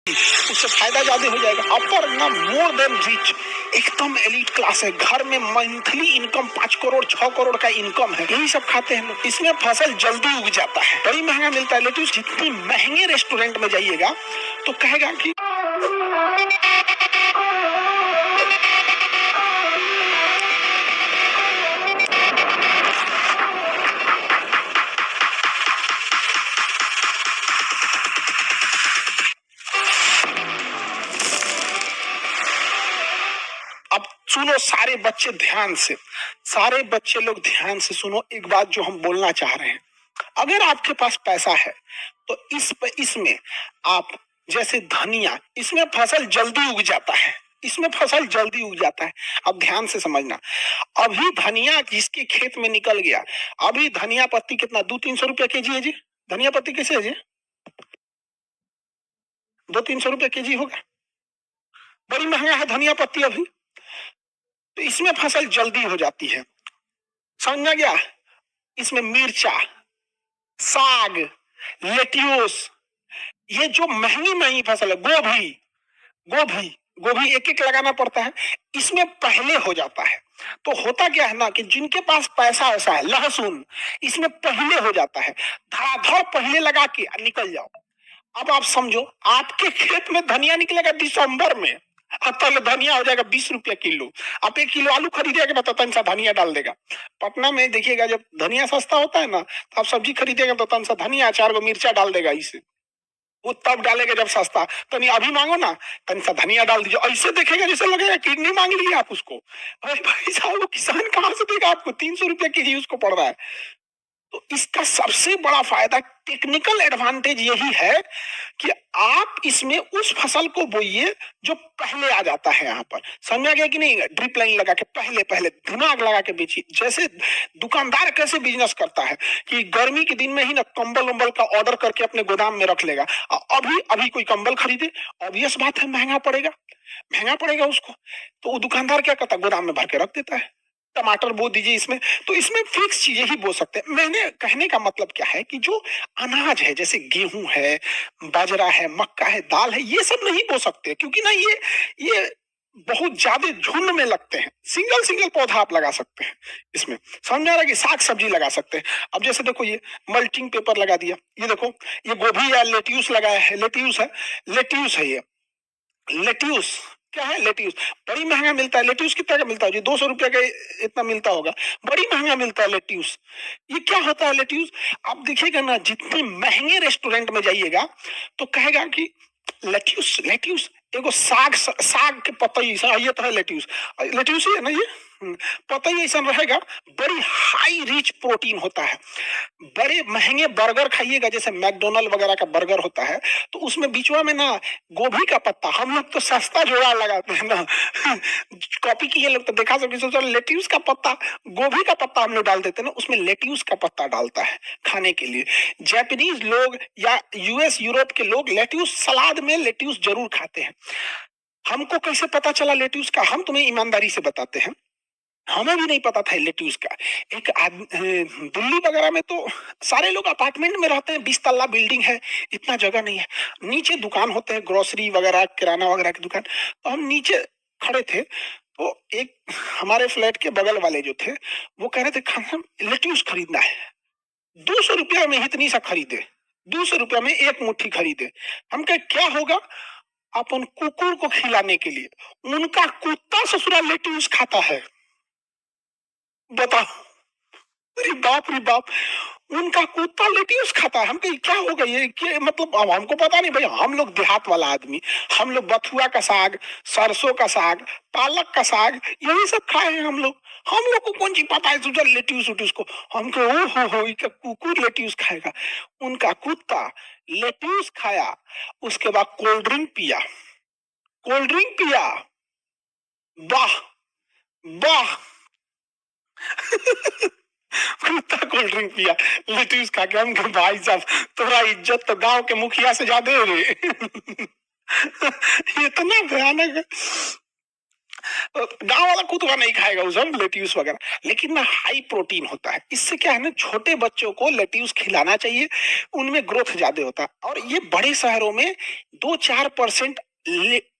उससे फायदा ज्यादा हो जाएगा। अपर ना मोर देन रिच, एकदम एलिट क्लास है, घर में मंथली इनकम 5 करोड़ 6 करोड़ का इनकम है, यही सब खाते हैं लोग। इसमें फसल जल्दी उग जाता है, बड़ी महंगा मिलता है। लेकिन जितनी महंगे रेस्टोरेंट में जाइएगा तो कहेगा कि अब सुनो सारे बच्चे ध्यान से, सारे बच्चे लोग ध्यान से सुनो एक बात जो हम बोलना चाह रहे हैं। अगर आपके पास पैसा है तो इसमें आप जैसे धनिया, इसमें फसल जल्दी उग जाता है, इसमें फसल जल्दी उग जाता है। अब ध्यान से समझना, अभी धनिया जिसके खेत में निकल गया, अभी धनिया पत्ती कितना 200-300 रुपया केजी है जी। धनिया पत्ती कैसे है जी? 200-300 रुपया केजी होगा, बड़ी महंगा है धनिया पत्ती अभी। तो इसमें फसल जल्दी हो जाती है, समझ गया? इसमें मिर्चा, साग, लेट्यूस, ये जो महंगी महंगी फसल है, गोभी, गोभी गोभी एक एक लगाना पड़ता है, इसमें पहले हो जाता है। तो होता क्या है ना कि जिनके पास पैसा ऐसा है, लहसुन इसमें पहले हो जाता है, धड़ाधड़ पहले लगा के निकल जाओ। अब आप समझो आपके खेत में धनिया निकलेगा दिसंबर में, अब तक धनिया हो जाएगा 20 रुपया किलो। आप 1 किलो आलू खरीदेगा बताता इंसान धनिया डाल देगा। पटना में देखिएगा जब धनिया सस्ता होता है ना, तो आप सब्जी खरीदेगा तो तन सा धनिया 4 गो मिर्चा डाल देगा, इसे वो तब डालेगा जब सस्ता। तो नहीं अभी मांगो ना, तन सा धनिया डाल दीजिए, ऐसे देखेगा जैसे लगेगा किडनी मांग ली आप उसको। अरे भाई साहब वो किसान कहाँ से देगा आपको, 300 रुपया केजी उसको पड़ रहा है। तो इसका सबसे बड़ा फायदा, टेक्निकल एडवांटेज यही है कि आप इसमें उस फसल को बोइए जो पहले आ जाता है। यहाँ पर समझ आ गया कि नहीं? ड्रिप लाइन लगा के पहले पहले दिमाग लगा के बेचिए। जैसे दुकानदार कैसे बिजनेस करता है कि गर्मी के दिन में ही ना कंबल उम्बल का ऑर्डर करके अपने गोदाम में रख लेगा, अभी अभी कोई कंबल खरीदे, ऑब्वियस बात है महंगा पड़ेगा, महंगा पड़ेगा उसको। तो वो दुकानदार क्या करता है, गोदाम में भर के रख देता है। टमाटर बो दीजिए इसमें, तो इसमें फिक्स चीजें ही बो सकते हैं। मैंने कहने का मतलब क्या है कि जो अनाज है, जैसे गेहूं है, बाजरा है, मक्का है, दाल है, ये सब नहीं बो सकते, क्योंकि ना ये बहुत ज्यादा झुंड में लगते हैं। सिंगल सिंगल पौधा आप लगा सकते हैं इसमें, समझ में आ रहा है कि साग सब्जी लगा सकते हैं। अब जैसे देखो ये मल्चिंग पेपर लगा दिया, ये देखो ये गोभी या लेट्यूस लगाया है, लेट्यूस है, लेट्यूस है ये लेट्यूस। क्या है लेट्यूस? बड़ी महंगा मिलता है। लेट्यूस कितना का मिलता है जी? 200 रुपया का इतना मिलता होगा, बड़ी महंगा मिलता है लेट्यूस। ये क्या होता है लेट्यूस? आप देखिएगा ना, जितने महंगे रेस्टोरेंट में जाइएगा तो कहेगा कि लेट्यूस, लेट्यूस एगो साग, साग के पतई, ये तो है लेट्यूस, लेट्यूस ही है ना ये। पतई ऐसा रहेगा, बड़ी हाई रिच प्रोटीन होता है। बड़े महंगे बर्गर खाइएगा, जैसे मैकडोनल्ड वगैरह का बर्गर होता है, तो उसमें बीचवा में ना गोभी का पत्ता, हम लोग तो सस्ता जोड़ा लगाते हैं ना कॉपी किए लोग तो देखा सकते, सोचा लेट्यूस का पत्ता, गोभी का पत्ता हम लोग डाल देते हैं ना, उसमें लेट्यूस का पत्ता डालता है खाने के लिए। जापानीज लोग या यूएस यूरोप के लोग लेट्यूस सलाद में लेट्यूस जरूर खाते हैं। हमको कैसे पता चला लेट्यूस का? हम तुम्हें ईमानदारी से बताते हैं, हमें भी नहीं पता था लेट्यूस का। एक दिल्ली वगैरह में तो सारे लोग अपार्टमेंट में रहते हैं, 20 तल्ला बिल्डिंग है, इतना जगह नहीं है, नीचे दुकान होते हैं, ग्रोसरी वगैरह किराना वगैरह की दुकान। तो हम नीचे खड़े थे, तो एक हमारे फ्लैट के बगल वाले जो थे वो कह रहे थे खाना लेट्यूस खरीदना है, 200 रुपया में इतनी सा खरीदे, 200 रुपया में एक मुट्ठी खरीदे। हम कहे क्या होगा? अपन कुकुर को खिलाने के लिए, उनका कुत्ता ससुरा लेट्यूस खाता है, बताओ। अरे बाप रे बाप, उनका कुत्ता लेट्यूस खाता है। हम कहे क्या होगा ये, क्या मतलब? अब हमको पता नहीं भाई, हम लोग देहात वाला आदमी, हम लोग बथुआ का साग, सरसों का साग, पालक का साग, यही सब खाए हैं हम लोग। हम लोग को कौन चीज पता है तुझे लेट्यूस उट्यूस को? हम कहे ओ हो ये क्या कुकुर लेट्यूस खाएगा? उनका कुत्ता लेट्यूस खाया, उसके बाद कोल्ड ड्रिंक पिया, कोल्ड ड्रिंक पिया, वाह वाह कुत्ता कोल्ड ड्रिंक पिया, लेट्यूस खा के। हम कहे भाई साहब तोरा इज्जत तो गांव के मुखिया से ज्यादा है रे इतना भयानक है। गांव वाला कुतवा नहीं खाएगा वो सब लेट्यूस वगैरह, लेकिन ना हाई प्रोटीन होता है। इससे क्या है ना, छोटे बच्चों को लेट्यूस खिलाना चाहिए, उनमें ग्रोथ ज्यादा होता है। और ये बड़े शहरों में 2-4%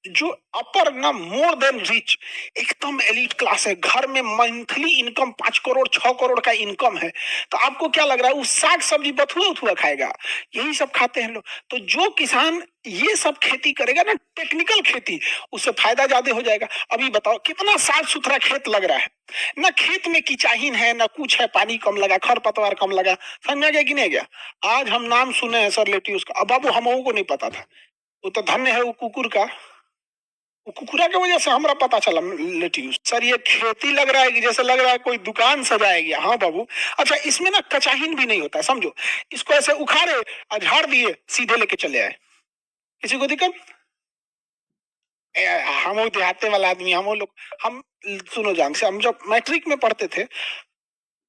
जो अपर ना मोर देन रिच, एकदम एलिट क्लास है, घर में मंथली इनकम 5 करोड़ 6 करोड़ का इनकम है, तो आपको क्या लग रहा है वो साग सब्जी बथुआ उथुआ खाएगा? यही सब खाते हैं लोग। तो जो किसान ये सब खेती करेगा ना, टेक्निकल खेती, उससे फायदा ज्यादा हो जाएगा। अभी बताओ कितना साफ सुथरा खेत लग रहा है, ना खेत में कीचाहीन है ना कुछ है, पानी कम लगा, खरपतवार कम लगा। समझ गया कि नहीं गया? आज हम नाम सुने हैं सर लेट्यूस का, अब बाबू हम को नहीं पता था। वो तो धन्य है वो कुकुर का, वो कुकुरा की वजह से हमारा पता चला लेट्यूस। सर ये खेती लग रहा है कि जैसे लग रहा है कोई दुकान सजाया गया। हाँ बाबू, अच्छा इसमें ना कचाहीन भी नहीं होता, समझो। इसको ऐसे उखाड़े और झाड़ दिए, सीधे लेके चले आए, किसी को दिक्कत? हम वो देहाते वाला आदमी, हम वो लोग, हम सुनो जान से, हम जब मैट्रिक में पढ़ते थे,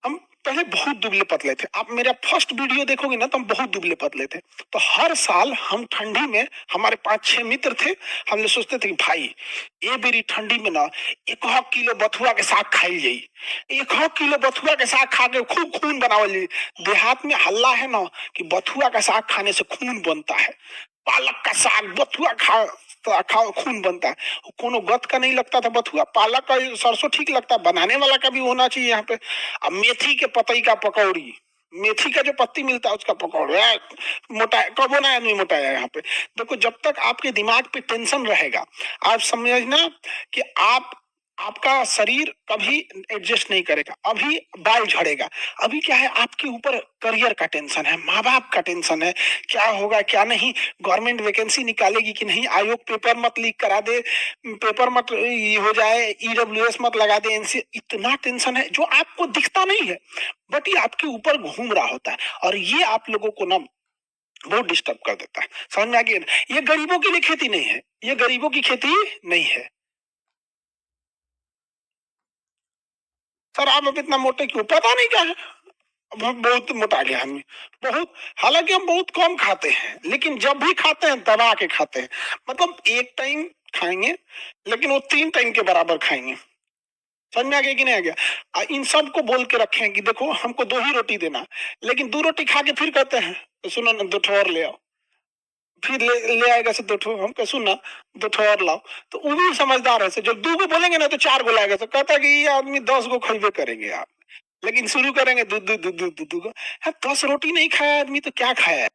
हम पहले बहुत दुबले पतले थे। आप मेरा फर्स्ट वीडियो देखोगे ना तो हम बहुत दुबले पतले थे। तो हर साल हम ठंडी में, हमारे 5-6 मित्र थे, हम लोग सोचते थे कि भाई ये बेरी ठंडी में ना 1 किलो बथुआ के साग खाई जाई, 1 किलो बथुआ के साग खा के खूब खून बनावल जाई। देहात में हल्ला है ना कि बथुआ का साग खाने से खून बनता है, पालक का साग बथुआ खा तो खाओ खून बनता है। कोनो गत का नहीं लगता था बथुआ, पालक का सरसों ठीक लगता है, बनाने वाला का भी होना चाहिए यहाँ पे। अब मेथी के पतई का पकौड़ी, मेथी का जो पत्ती मिलता है उसका पकौड़ा, मोटा कबो ना आदमी मोटाया यहाँ पे। देखो जब तक आपके दिमाग पे टेंशन रहेगा, आप समझना कि आपका शरीर कभी एडजस्ट नहीं करेगा। अभी बाल झड़ेगा, अभी क्या है, आपके ऊपर करियर का टेंशन है, माँ बाप का टेंशन है, क्या होगा क्या नहीं, गवर्नमेंट वैकेंसी निकालेगी कि नहीं, आयोग पेपर मत लीक करा दे, पेपर मत ये हो जाए, ईडब्ल्यूएस मत लगा दे, एनसी, इतना टेंशन है जो आपको दिखता नहीं है, बट ये आपके ऊपर घूम रहा होता है। और ये आप लोगों को ना बहुत डिस्टर्ब कर देता है। समझ में आ गया? ये गरीबों के लिए खेती नहीं है, ये गरीबों की खेती नहीं है। सर आप अब इतना मोटे क्यों, पता नहीं क्या है, अब हम बहुत मोटा गया आदमी बहुत। हालांकि हम बहुत कम खाते हैं, लेकिन जब भी खाते हैं दबा के खाते हैं। मतलब एक टाइम खाएंगे, लेकिन वो 3 टाइम के बराबर खाएंगे। समझ में आ गया कि नहीं आ गया? इन सब को बोल के रखे हैं कि देखो हमको 2 ही रोटी देना, लेकिन 2 रोटी खा के फिर कहते हैं तो सुनो ना 2 ठो और ले आओ, फिर ले आएगा से 2 ठो, हम कह सुना 2 ठो और लाओ। तो वो भी समझदार है, से जब 2 को बोलेंगे ना तो 4 को लाएगा, तो कहता है कि ये आदमी 10 को खरीदे करेंगे आप, लेकिन शुरू करेंगे दूध दूध दूध दूध दूध को। 10 रोटी नहीं खाया आदमी तो क्या खाया है?